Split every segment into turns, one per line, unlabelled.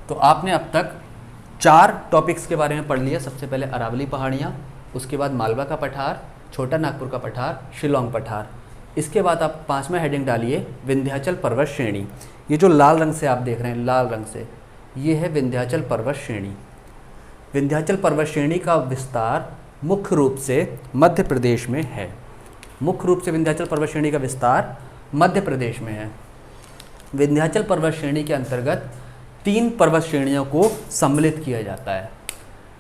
तो आपने अब तक 4 टॉपिक्स के बारे में पढ़ लिया। सबसे पहले अरावली पहाड़ियाँ, उसके बाद मालवा का पठार, छोटा नागपुर का पठार, शिलोंग पठार। इसके बाद आप 5वां हेडिंग डालिए विंध्याचल पर्वत श्रेणी। ये जो लाल रंग से आप देख रहे हैं, लाल रंग से, ये है विंध्याचल पर्वत श्रेणी। विंध्याचल पर्वत श्रेणी का विस्तार मुख्य रूप से मध्य प्रदेश में है। मुख्य रूप से विंध्याचल पर्वत श्रेणी का विस्तार मध्य प्रदेश में है। विंध्याचल पर्वत श्रेणी के अंतर्गत 3 पर्वत श्रेणियों को सम्मिलित किया जाता है।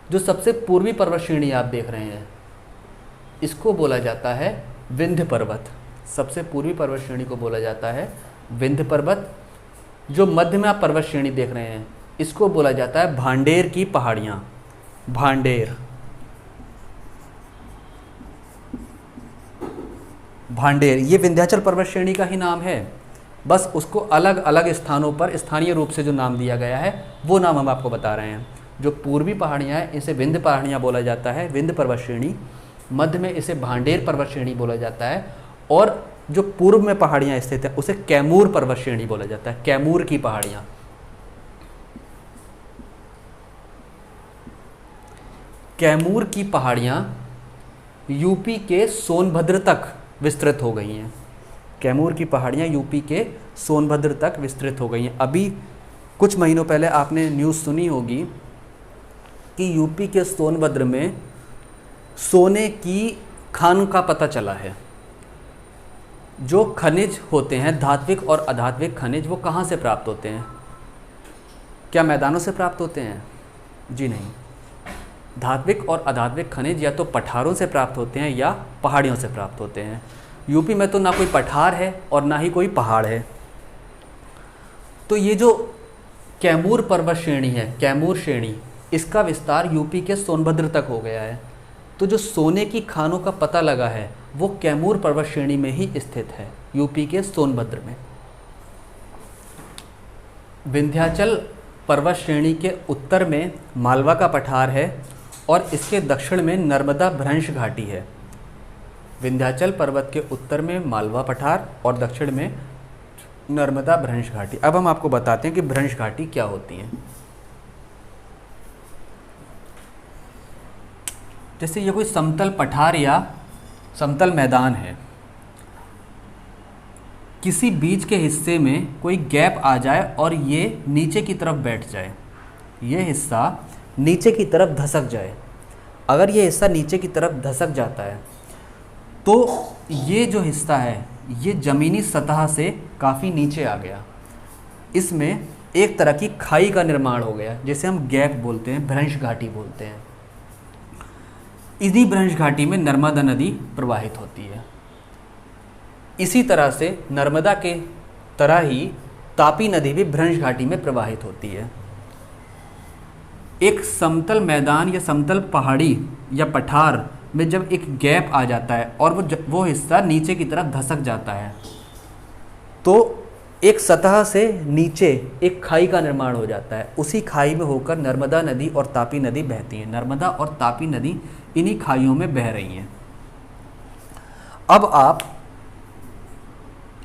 जो सबसे पूर्वी पर्वत श्रेणी आप देख रहे हैं, इसको बोला जाता है विंध्य पर्वत। सबसे पूर्वी पर्वत श्रेणी को बोला जाता है विंध्य पर्वत। जो मध्य में आप पर्वत श्रेणी देख रहे हैं, इसको बोला जाता है भांडेर की पहाड़ियाँ। भांडेर, भांडेर ये विंध्याचल पर्वत श्रेणी का ही नाम है, बस उसको अलग अलग स्थानों पर स्थानीय रूप से जो नाम दिया गया है वो नाम हम आपको बता रहे हैं। जो पूर्वी पहाड़ियाँ हैं इसे विंध्य पहाड़ियाँ बोला जाता है, विंध्य पर्वत श्रेणी। मध्य में इसे भांडेर पर्वत श्रेणी बोला जाता है, और जो पूर्व में पहाड़ियाँ स्थित है उसे कैमूर पर्वत श्रेणी बोला जाता है। कैमूर की पहाड़ियाँ। कैमूर की पहाड़ियाँ यूपी के सोनभद्र तक विस्तृत हो गई हैं। कैमूर की पहाड़ियाँ यूपी के सोनभद्र तक विस्तृत हो गई हैं। अभी कुछ महीनों पहले आपने न्यूज़ सुनी होगी कि यूपी के सोनभद्र में सोने की खान का पता चला है। जो खनिज होते हैं, धात्विक और अधात्विक खनिज, वो कहाँ से प्राप्त होते हैं? क्या मैदानों से प्राप्त होते हैं? जी नहीं। धात्विक और अधात्विक खनिज या तो पठारों से प्राप्त होते हैं या पहाड़ियों से प्राप्त होते हैं। यूपी में तो ना कोई पठार है और ना ही कोई पहाड़ है। तो ये जो कैमूर पर्वत श्रेणी है, कैमूर श्रेणी, इसका विस्तार यूपी के सोनभद्र तक हो गया है। तो जो सोने की खानों का पता लगा है वो कैमूर पर्वत श्रेणी में ही स्थित है, यूपी के सोनभद्र में। विंध्याचल पर्वत श्रेणी के उत्तर में मालवा का पठार है और इसके दक्षिण में नर्मदा भ्रंश घाटी है। विंध्याचल पर्वत के उत्तर में मालवा पठार और दक्षिण में नर्मदा भ्रंश घाटी। अब हम आपको बताते हैं कि भ्रंश घाटी क्या होती है। जैसे ये कोई समतल पठार या समतल मैदान है, किसी बीच के हिस्से में कोई गैप आ जाए और ये नीचे की तरफ बैठ जाए, ये हिस्सा नीचे की तरफ धसक जाए। अगर ये हिस्सा नीचे की तरफ धसक जाता है तो ये जो हिस्सा है ये ज़मीनी सतह से काफ़ी नीचे आ गया। इसमें एक तरह की खाई का निर्माण हो गया, जिसे हम गैप बोलते हैं, भ्रंश घाटी बोलते हैं। इसी भ्रंश घाटी में नर्मदा नदी प्रवाहित होती है। इसी तरह से नर्मदा के तरह ही तापी नदी भी भ्रंश घाटी में प्रवाहित होती है। एक समतल मैदान या समतल पहाड़ी या पठार में जब एक गैप आ जाता है और वो हिस्सा नीचे की तरफ धसक जाता है तो एक सतह से नीचे एक खाई का निर्माण हो जाता है। उसी खाई में होकर नर्मदा नदी और तापी नदी बहती हैं। नर्मदा और तापी नदी इन्हीं खाइयों में बह रही हैं। अब आप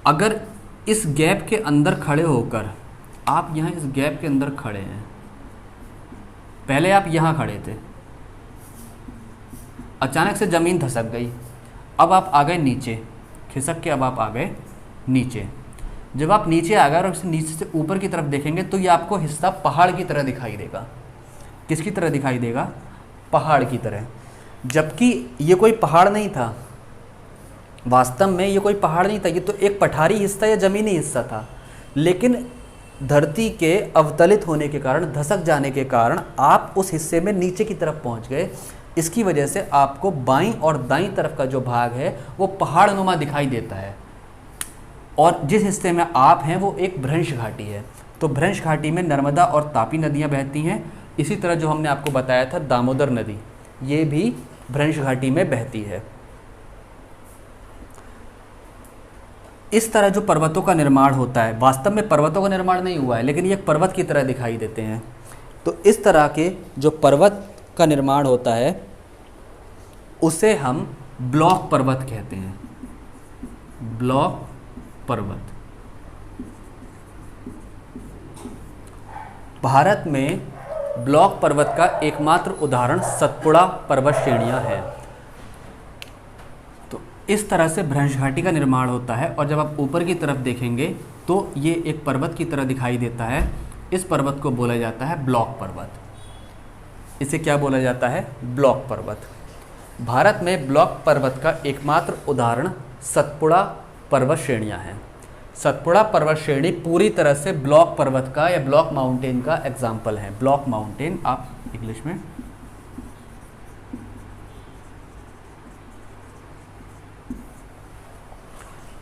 अगर इस गैप के अंदर खड़े होकर, आप यहाँ इस गैप के अंदर खड़े हैं, पहले आप यहाँ खड़े थे, अचानक से ज़मीन धसक गई, अब आप आ गए नीचे, खिसक के अब आप आ गए नीचे। जब आप नीचे आ गए और इसे नीचे से ऊपर की तरफ देखेंगे तो ये आपको हिस्सा पहाड़ की तरह दिखाई देगा। किसकी तरह दिखाई देगा? पहाड़ की तरह। जबकि ये कोई पहाड़ नहीं था, वास्तव में ये कोई पहाड़ नहीं था, ये तो एक पठारी हिस्सा या ज़मीनी हिस्सा था। लेकिन धरती के अवतलित होने के कारण, धसक जाने के कारण आप उस हिस्से में नीचे की तरफ पहुंच गए। इसकी वजह से आपको बाईं और दाईं तरफ का जो भाग है वो पहाड़नुमा दिखाई देता है, और जिस हिस्से में आप हैं वो एक भ्रंश घाटी है। तो भ्रंश घाटी में नर्मदा और तापी नदियाँ बहती हैं। इसी तरह जो हमने आपको बताया था दामोदर नदी, ये भी भ्रंश घाटी में बहती है। इस तरह जो पर्वतों का निर्माण होता है, वास्तव में पर्वतों का निर्माण नहीं हुआ है लेकिन ये पर्वत की तरह दिखाई देते हैं। तो इस तरह के जो पर्वत का निर्माण होता है उसे हम ब्लॉक पर्वत कहते हैं। ब्लॉक पर्वत। भारत में ब्लॉक पर्वत का एकमात्र उदाहरण सतपुड़ा पर्वत श्रेणियाँ हैं। तो इस तरह से भ्रंश घाटी का निर्माण होता है और जब आप ऊपर की तरफ देखेंगे तो ये एक पर्वत की तरह दिखाई देता है। इस पर्वत को बोला जाता है ब्लॉक पर्वत। इसे क्या बोला जाता है? ब्लॉक पर्वत। भारत में ब्लॉक पर्वत का एकमात्र उदाहरण सतपुड़ा पर्वत श्रेणियाँ हैं। सतपुड़ा पर्वत श्रेणी पूरी तरह से ब्लॉक पर्वत का या ब्लॉक माउंटेन का एग्जाम्पल है। ब्लॉक माउंटेन आप इंग्लिश में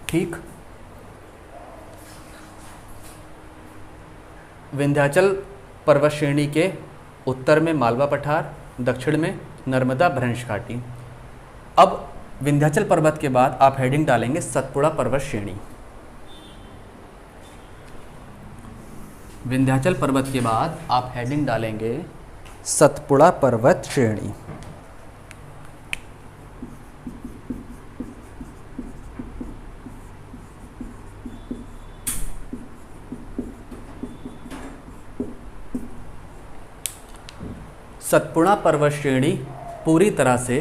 ठीक। विंध्याचल पर्वत श्रेणी के उत्तर में मालवा पठार, दक्षिण में नर्मदा भ्रंश घाटी। अब विंध्याचल पर्वत के बाद आप हेडिंग डालेंगे सतपुड़ा पर्वत श्रेणी। विंध्याचल पर्वत के बाद आप हेडिंग डालेंगे सतपुड़ा पर्वत श्रेणी। सतपुड़ा पर्वत श्रेणी पूरी तरह से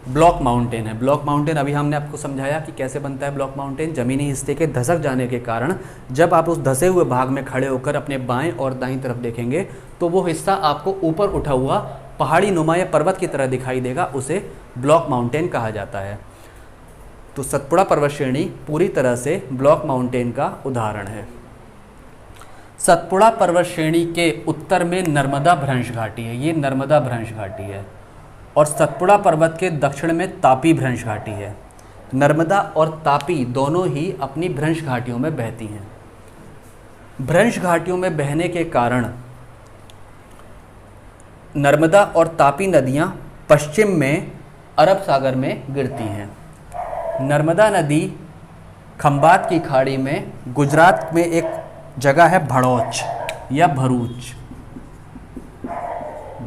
ब्लॉक माउंटेन है। ब्लॉक माउंटेन अभी हमने आपको समझाया कि कैसे बनता है ब्लॉक माउंटेन। ज़मीनी हिस्से के धसक जाने के कारण जब आप उस धसे हुए भाग में खड़े होकर अपने बाएं और दाईं तरफ देखेंगे तो वो हिस्सा आपको ऊपर उठा हुआ पहाड़ी नुमा या पर्वत की तरह दिखाई देगा, उसे ब्लॉक माउंटेन कहा जाता है। तो सतपुड़ा पर्वत श्रेणी पूरी तरह से ब्लॉक माउंटेन का उदाहरण है। सतपुड़ा पर्वत श्रेणी के उत्तर में नर्मदा भ्रंश घाटी है। ये नर्मदा भ्रंश घाटी है। और सतपुड़ा पर्वत के दक्षिण में तापी भ्रंश घाटी है। नर्मदा और तापी दोनों ही अपनी भ्रंश घाटियों में बहती हैं। भ्रंश घाटियों में बहने के कारण नर्मदा और तापी नदियां पश्चिम में अरब सागर में गिरती हैं। नर्मदा नदी खंबात की खाड़ी में गुजरात में एक जगह है भड़ौच या भरूच,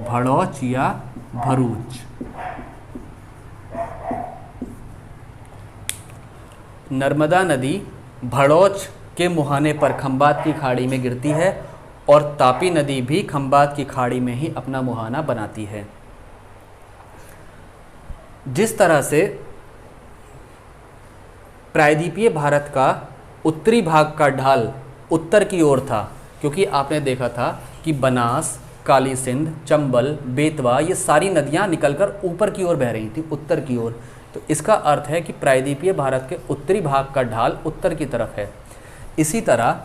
भड़ौच या भरूच। नर्मदा नदी भड़ौच के मुहाने पर खंबात की खाड़ी में गिरती है और तापी नदी भी खंबात की खाड़ी में ही अपना मुहाना बनाती है। जिस तरह से प्रायद्वीपीय भारत का उत्तरी भाग का ढाल उत्तर की ओर था, क्योंकि आपने देखा था कि बनास, काली सिंध, चंबल, बेतवा ये सारी नदियां निकलकर ऊपर की ओर बह रही थी, उत्तर की ओर। तो इसका अर्थ है कि प्रायद्वीपीय भारत के उत्तरी भाग का ढाल उत्तर की तरफ है। इसी तरह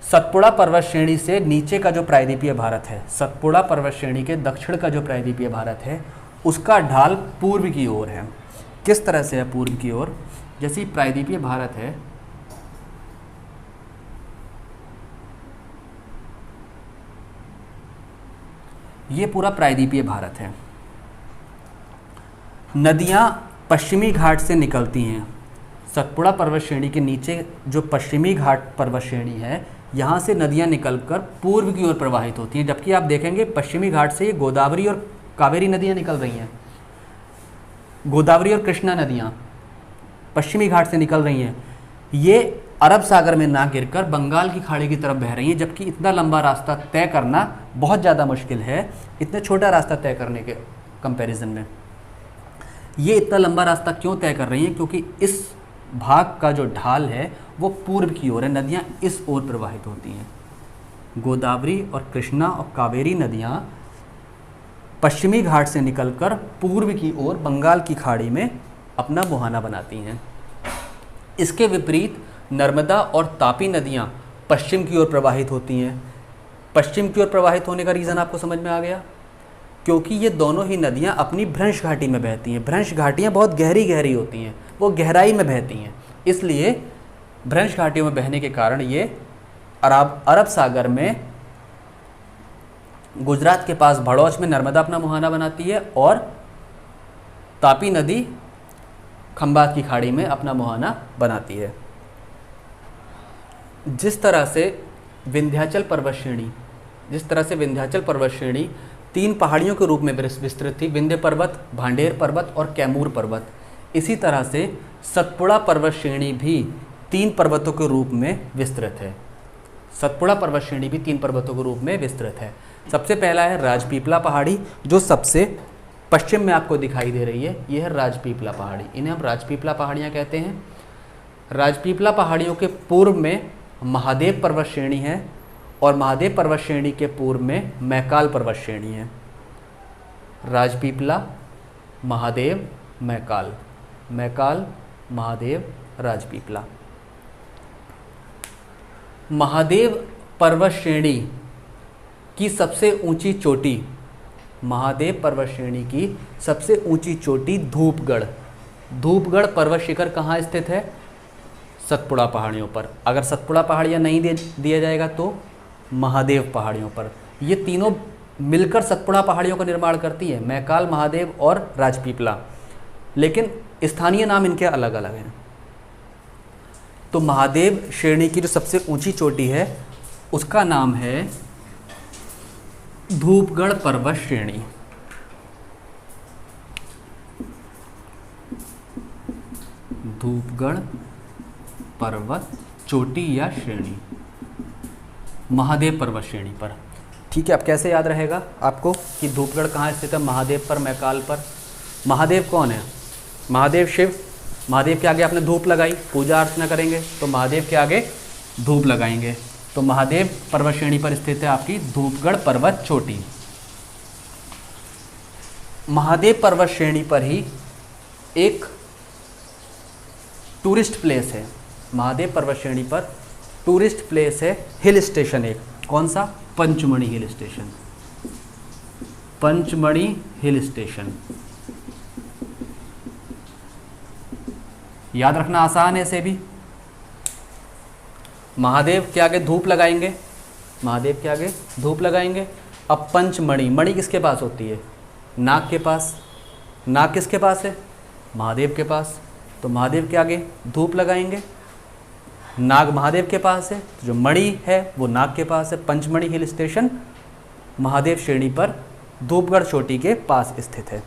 सतपुड़ा पर्वत श्रेणी से नीचे का जो प्रायद्वीपीय भारत है, सतपुड़ा पर्वत श्रेणी के दक्षिण का जो प्रायद्वीपीय भारत है, उसका ढाल पूर्व की ओर है। किस तरह से है पूर्व की ओर? जैसे प्रायद्वीपीय भारत है, ये पूरा प्रायद्वीपीय भारत है। नदियां पश्चिमी घाट से निकलती हैं। सतपुड़ा पर्वत श्रेणी के नीचे जो पश्चिमी घाट पर्वत श्रेणी है, यहाँ से नदियां निकलकर पूर्व की ओर प्रवाहित होती हैं। जबकि आप देखेंगे पश्चिमी घाट से ये गोदावरी और कावेरी नदियां निकल रही हैं। गोदावरी और कृष्णा नदियां पश्चिमी घाट से निकल रही हैं। ये अरब सागर में ना गिरकर बंगाल की खाड़ी की तरफ बह रही हैं। जबकि इतना लंबा रास्ता तय करना बहुत ज़्यादा मुश्किल है, इतना छोटा रास्ता तय करने के कंपैरिजन में। ये इतना लंबा रास्ता क्यों तय कर रही हैं? क्योंकि इस भाग का जो ढाल है वो पूर्व की ओर है, नदियाँ इस ओर प्रवाहित होती हैं। गोदावरी और कृष्णा और कावेरी नदियाँ पश्चिमी घाट से निकलकर पूर्व की ओर बंगाल की खाड़ी में अपना मुहाना बनाती हैं। इसके विपरीत नर्मदा और तापी नदियाँ पश्चिम की ओर प्रवाहित होती हैं। पश्चिम की ओर प्रवाहित होने का रीज़न आपको समझ में आ गया? क्योंकि ये दोनों ही नदियाँ अपनी भ्रंश घाटी में बहती हैं। भ्रंश घाटियाँ बहुत गहरी गहरी होती हैं, वो गहराई में बहती हैं। इसलिए भ्रंश घाटियों में बहने के कारण ये अरब सागर में गुजरात के पास भड़ौच में नर्मदा अपना मुहाना बनाती है और तापी नदी खंबात की खाड़ी में अपना मुहाना बनाती है। जिस तरह से विंध्याचल पर्वत श्रेणी 3 पहाड़ियों के रूप में विस्तृत थी, विंध्य पर्वत, भांडेर पर्वत और कैमूर पर्वत, इसी तरह से सतपुड़ा पर्वत श्रेणी भी 3 पर्वतों के रूप में विस्तृत है। सतपुड़ा पर्वत श्रेणी भी 3 पर्वतों के रूप में विस्तृत है। सबसे पहला है राजपीपला पहाड़ी, जो सबसे पश्चिम में आपको दिखाई दे रही है, यह है राजपीपला पहाड़ी। इन्हें हम राजपीपला पहाड़ियाँ कहते हैं। राजपीपला पहाड़ियों के पूर्व में महादेव पर्वत श्रेणी है और महादेव पर्वत श्रेणी के पूर्व में मैकाल पर्वत श्रेणी है। राजपीपला, महादेव, मैकाल, मैकाल, महादेव, राजपीपला। महादेव पर्वत श्रेणी की सबसे ऊंची चोटी, महादेव पर्वत श्रेणी की सबसे ऊंची चोटी धूपगढ़, धूपगढ़ पर्वत शिखर कहाँ स्थित है? सतपुड़ा पहाड़ियों पर। अगर सतपुड़ा पहाड़ियाँ नहीं दिया जाएगा तो महादेव पहाड़ियों पर। ये तीनों मिलकर सतपुड़ा पहाड़ियों का निर्माण करती है, मैकाल, महादेव और राजपीपला, लेकिन स्थानीय नाम इनके अलग अलग हैं। तो महादेव श्रेणी की जो सबसे ऊंची चोटी है उसका नाम है धूपगढ़ पर्वत श्रेणी। धूपगढ़ पर्वत चोटी या श्रेणी, महादेव पर्वत श्रेणी पर। ठीक है, अब कैसे याद रहेगा आपको कि धूपगढ़ कहाँ स्थित है? महादेव पर, मैकाल पर। महादेव कौन है? महादेव शिव। महादेव के आगे आपने धूप लगाई, पूजा अर्चना करेंगे तो महादेव के आगे धूप लगाएंगे। तो महादेव पर्वत श्रेणी पर स्थित है आपकी धूपगढ़ पर्वत चोटी। महादेव पर्वत श्रेणी पर ही एक टूरिस्ट प्लेस है। महादेव पर्वत श्रेणी पर टूरिस्ट प्लेस है, हिल स्टेशन एक। कौन सा? Pachmarhi hill station. Pachmarhi hill station याद रखना आसान है इसे भी। महादेव के आगे धूप लगाएंगे, महादेव के आगे धूप लगाएंगे। अब पंचमढ़ी, मणि किसके पास होती है? नाग के पास। नाग किसके पास है? महादेव के पास। तो महादेव के आगे धूप लगाएंगे, नाग महादेव के पास है, तो जो मणि है वो नाग के पास है। पंचमढ़ी हिल स्टेशन महादेव श्रेणी पर धूपगढ़ चोटी के पास स्थित है।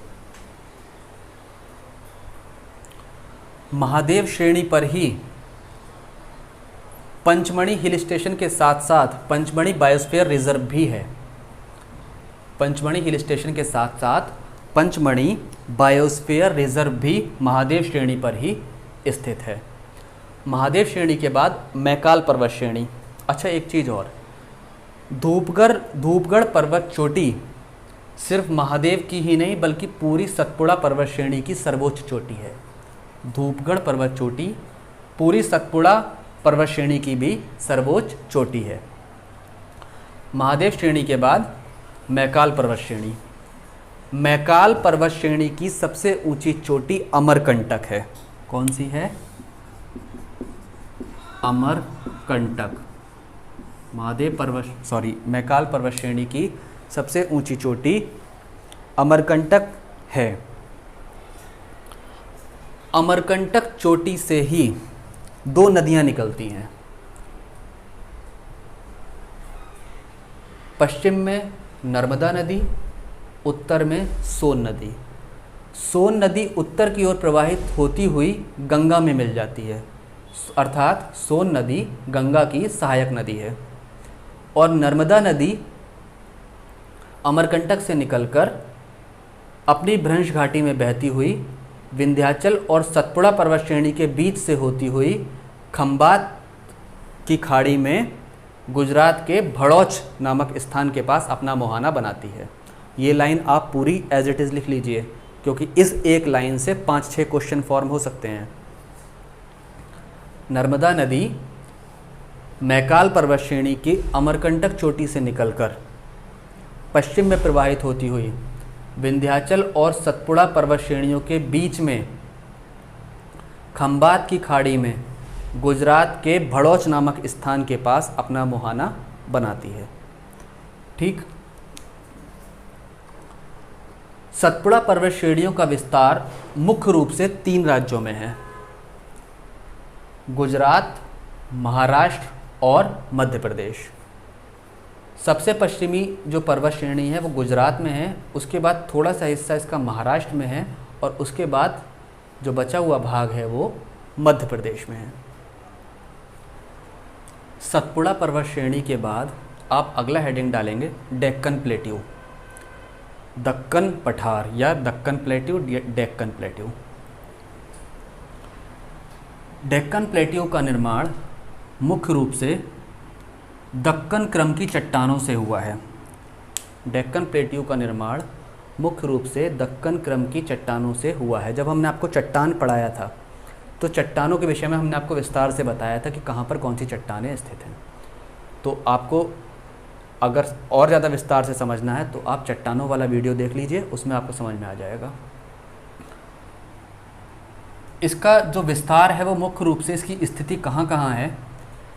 महादेव श्रेणी पर ही पंचमढ़ी हिल स्टेशन के साथ साथ पंचमढ़ी बायोस्फीयर रिजर्व भी है। पंचमढ़ी हिल स्टेशन के साथ साथ पंचमढ़ी बायोस्फीयर रिजर्व भी महादेव श्रेणी पर ही स्थित है। महादेव श्रेणी के बाद मैकाल पर्वत श्रेणी। अच्छा, एक चीज़ और, धूपगढ़ पर्वत चोटी सिर्फ महादेव की ही नहीं बल्कि पूरी सतपुड़ा पर्वत श्रेणी की सर्वोच्च चोटी है। धूपगढ़ पर्वत चोटी पूरी सतपुड़ा पर्वत श्रेणी की भी सर्वोच्च चोटी है। महादेव श्रेणी के बाद मैकाल पर्वत श्रेणी। मैकाल पर्वत श्रेणी की सबसे ऊंची चोटी अमरकंटक है। कौन सी है? अमरकंटक। मैकाल पर्वत श्रेणी की सबसे ऊंची चोटी अमरकंटक है। अमरकंटक चोटी से ही 2 नदियां निकलती हैं। पश्चिम में नर्मदा नदी, उत्तर में सोन नदी। सोन नदी उत्तर की ओर प्रवाहित होती हुई गंगा में मिल जाती है, अर्थात सोन नदी गंगा की सहायक नदी है। और नर्मदा नदी अमरकंटक से निकलकर अपनी भ्रंश घाटी में बहती हुई विंध्याचल और सतपुड़ा पर्वत श्रेणी के बीच से होती हुई खंबात की खाड़ी में गुजरात के भड़ौच नामक स्थान के पास अपना मुहाना बनाती है। ये लाइन आप पूरी एज इट इज़ लिख लीजिए, क्योंकि इस एक लाइन से 5-6 क्वेश्चन फॉर्म हो सकते हैं। नर्मदा नदी मैकाल पर्वत श्रेणी की अमरकंटक चोटी से निकलकर पश्चिम में प्रवाहित होती हुई विंध्याचल और सतपुड़ा पर्वत श्रेणियों के बीच में खंबात की खाड़ी में गुजरात के भड़ौच नामक स्थान के पास अपना मुहाना बनाती है। ठीक। सतपुड़ा पर्वत श्रेणियों का विस्तार मुख्य रूप से 3 राज्यों में है, गुजरात, महाराष्ट्र और मध्य प्रदेश। सबसे पश्चिमी जो पर्वत श्रेणी है वो गुजरात में है, उसके बाद थोड़ा सा हिस्सा इसका महाराष्ट्र में है और उसके बाद जो बचा हुआ भाग है वो मध्य प्रदेश में है। सतपुड़ा पर्वत श्रेणी के बाद आप अगला हेडिंग डालेंगे डेक्कन प्लेट्यू, दक्कन पठार या Deccan plateau, Deccan plateau. Deccan plateau का निर्माण मुख्य रूप से दक्कन क्रम की चट्टानों से हुआ है। डेक्कन प्लेट्यू का निर्माण मुख्य रूप से दक्कन क्रम की चट्टानों से हुआ है। जब हमने आपको चट्टान पढ़ाया था तो चट्टानों के विषय में हमने आपको विस्तार से बताया था कि कहाँ पर कौन सी चट्टानें स्थित हैं। तो आपको अगर और ज़्यादा विस्तार से समझना है तो आप चट्टानों वाला वीडियो देख लीजिए, उसमें आपको समझ में आ जाएगा। इसका जो विस्तार है वो मुख्य रूप से इसकी स्थिति कहाँ कहाँ है,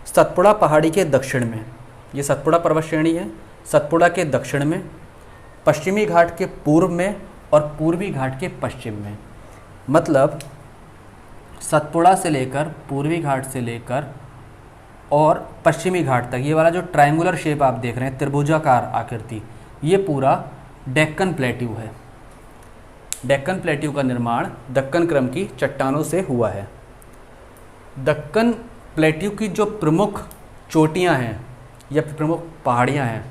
सतपुड़ा पहाड़ी के दक्षिण में, ये सतपुड़ा पर्वत श्रेणी है, सतपुड़ा के दक्षिण में, पश्चिमी घाट के पूर्व में और पूर्वी घाट के पश्चिम में। मतलब सतपुड़ा से लेकर पूर्वी घाट से लेकर और पश्चिमी घाट तक ये वाला जो ट्रायंगुलर शेप आप देख रहे हैं, त्रिभुजाकार आकृति, ये पूरा डेक्कन प्लेट्यू है। डेक्कन प्लेट्यू का निर्माण दक्कन क्रम की चट्टानों से हुआ है। दक्कन प्लेट्यू की जो प्रमुख चोटियां हैं या प्रमुख पहाड़ियां हैं,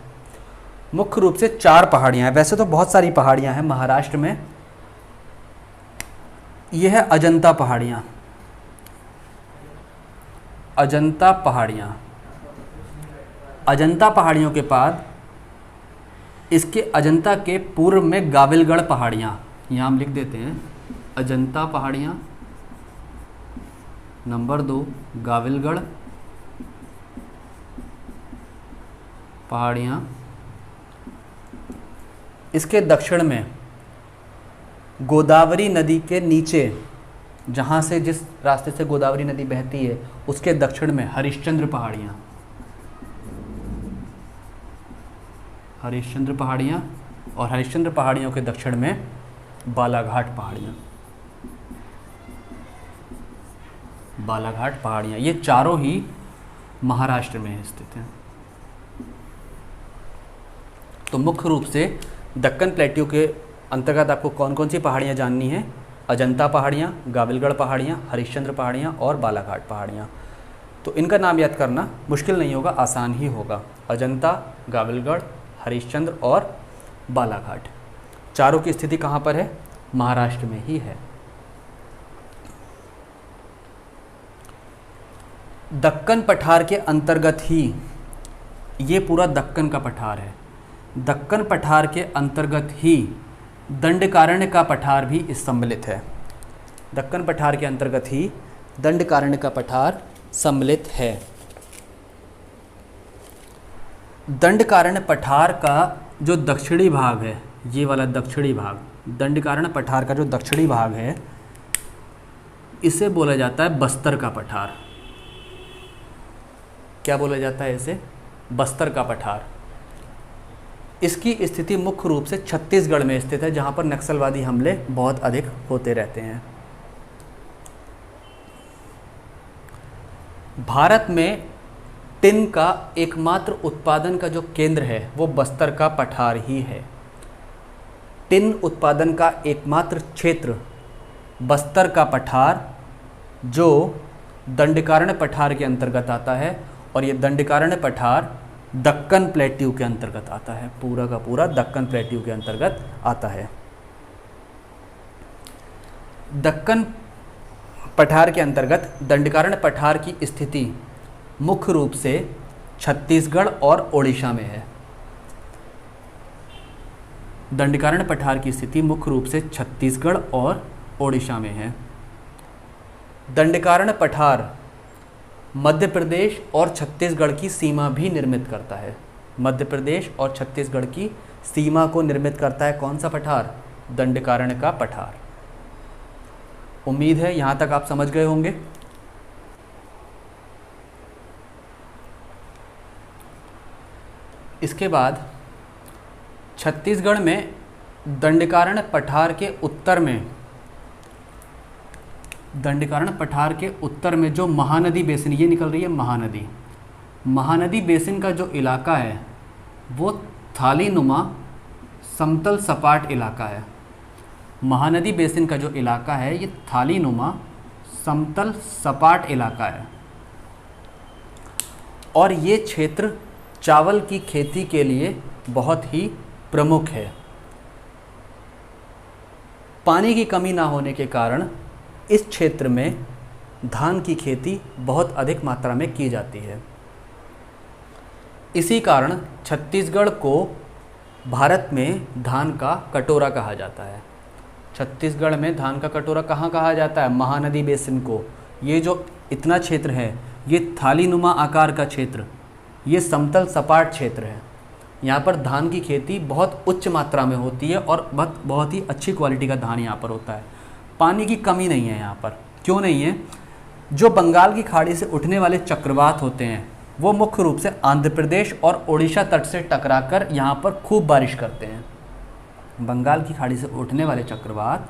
मुख्य रूप से 4 पहाड़ियां हैं। वैसे तो बहुत सारी पहाड़ियां हैं महाराष्ट्र में। यह है अजंता पहाड़ियां, अजंता पहाड़ियां। अजंता पहाड़ियों के बाद इसके अजंता के पूर्व में गाविलगढ़ पहाड़ियां, यहाँ हम लिख देते हैं अजंता पहाड़ियां। नंबर 2 गाविलगढ़ पहाड़ियां। इसके दक्षिण में गोदावरी नदी के नीचे, जहाँ से जिस रास्ते से गोदावरी नदी बहती है उसके दक्षिण में हरिश्चंद्र पहाड़ियाँ, हरिश्चंद्र पहाड़ियाँ, और हरिश्चंद्र पहाड़ियों के दक्षिण में बालाघाट पहाड़ियाँ, बालाघाट पहाड़ियाँ। ये चारों ही महाराष्ट्र में स्थित हैं। तो मुख्य रूप से दक्कन प्लेट्यू के अंतर्गत आपको कौन कौन सी पहाड़ियाँ जाननी है? अजंता पहाड़ियाँ, गाविलगढ़ पहाड़ियाँ, हरिश्चंद्र पहाड़ियाँ और बालाघाट पहाड़ियाँ। तो इनका नाम याद करना मुश्किल नहीं होगा, आसान ही होगा। अजंता, गाविलगढ़, हरिश्चंद्र और बालाघाट, चारों की स्थिति कहाँ पर है? महाराष्ट्र में ही है। दक्कन पठार के अंतर्गत ही ये पूरा दक्कन का पठार है। दक्कन पठार के अंतर्गत ही दंडकारण्य का पठार भी सम्मिलित है। दक्कन पठार के अंतर्गत ही दंडकारण्य का पठार सम्मिलित है। दंडकारण्य पठार का जो दक्षिणी भाग है, ये वाला दक्षिणी भाग, दंडकारण्य पठार का जो दक्षिणी भाग है, इसे बोला जाता है बस्तर का पठार। क्या बोला जाता है इसे? बस्तर का पठार। इसकी स्थिति मुख्य रूप से छत्तीसगढ़ में स्थित है, जहां पर नक्सलवादी हमले बहुत अधिक होते रहते हैं। भारत में टिन का एकमात्र उत्पादन का जो केंद्र है वो बस्तर का पठार ही है। टिन उत्पादन का एकमात्र क्षेत्र बस्तर का पठार, जो दंडकारण्य पठार के अंतर्गत आता है, और ये दंडकारण्य पठार दक्कन प्लेट्यू के अंतर्गत आता है। पूरा का पूरा दक्कन प्लेट्यू के अंतर्गत आता है। दक्कन पठार के अंतर्गत दंडकारण्य पठार की स्थिति मुख्य रूप से छत्तीसगढ़ और ओडिशा में है। दंडकारण्य पठार की स्थिति मुख्य रूप से छत्तीसगढ़ और ओडिशा में है। दंडकारण्य पठार मध्य प्रदेश और छत्तीसगढ़ की सीमा भी निर्मित करता है। मध्य प्रदेश और छत्तीसगढ़ की सीमा को निर्मित करता है कौन सा पठार? दंडकारण्य का पठार। उम्मीद है यहाँ तक आप समझ गए होंगे। इसके बाद छत्तीसगढ़ में दंडकारण्य पठार के उत्तर में, दंडकारण्य पठार के उत्तर में जो महानदी बेसिन ये निकल रही है, महानदी, महानदी बेसिन का जो इलाका है वो थालीनुमा समतल सपाट इलाका है। महानदी बेसिन का जो इलाका है ये थालीनुमा समतल सपाट इलाका है। और ये क्षेत्र चावल की खेती के लिए बहुत ही प्रमुख है। पानी की कमी ना होने के कारण इस क्षेत्र में धान की खेती बहुत अधिक मात्रा में की जाती है। इसी कारण छत्तीसगढ़ को भारत में धान का कटोरा कहा जाता है। छत्तीसगढ़ में धान का कटोरा कहाँ कहा जाता है? महानदी बेसिन को। ये जो इतना क्षेत्र है, ये थाली नुमा आकार का क्षेत्र, ये समतल सपाट क्षेत्र है। यहाँ पर धान की खेती बहुत उच्च मात्रा में होती है और बहुत ही अच्छी क्वालिटी का धान यहाँ पर होता है। पानी की कमी नहीं है यहाँ पर। क्यों नहीं है? जो बंगाल की खाड़ी से उठने वाले चक्रवात होते हैं वो मुख्य रूप से आंध्र प्रदेश और ओडिशा तट से टकराकर यहाँ पर खूब बारिश करते हैं। बंगाल की खाड़ी से उठने वाले चक्रवात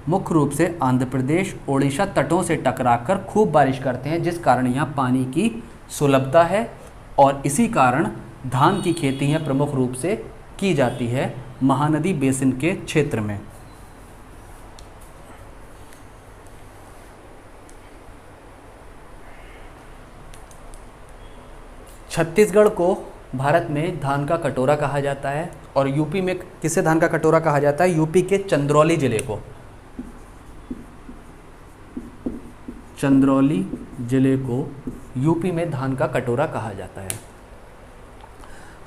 मुख्य रूप से आंध्र प्रदेश ओडिशा तटों से टकराकर खूब बारिश करते हैं, जिस कारण यहाँ पानी की सुलभता है और इसी कारण धान की खेती यहाँ प्रमुख रूप से की जाती है महानदी बेसिन के क्षेत्र में। छत्तीसगढ़ को भारत में धान का कटोरा कहा जाता है और यूपी में किसे धान का कटोरा कहा जाता है? यूपी के चंदौली जिले को। चंदौली जिले को यूपी में धान का कटोरा कहा जाता है।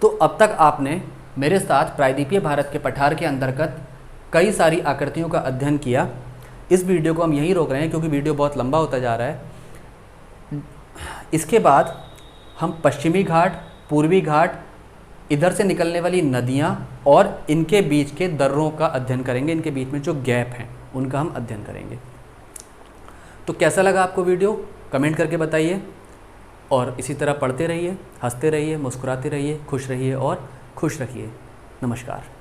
तो अब तक आपने मेरे साथ प्रायद्वीपीय भारत के पठार के अंतर्गत कई सारी आकृतियों का अध्ययन किया। इस वीडियो को हम यहीं रोक रहे हैं क्योंकि वीडियो बहुत लंबा होता जा रहा है। इसके बाद हम पश्चिमी घाट, पूर्वी घाट, इधर से निकलने वाली नदियाँ और इनके बीच के दर्रों का अध्ययन करेंगे। इनके बीच में जो गैप हैं उनका हम अध्ययन करेंगे। तो कैसा लगा आपको वीडियो? कमेंट करके बताइए और इसी तरह पढ़ते रहिए, हंसते रहिए, मुस्कुराते रहिए, खुश रहिए और खुश रखिए। नमस्कार।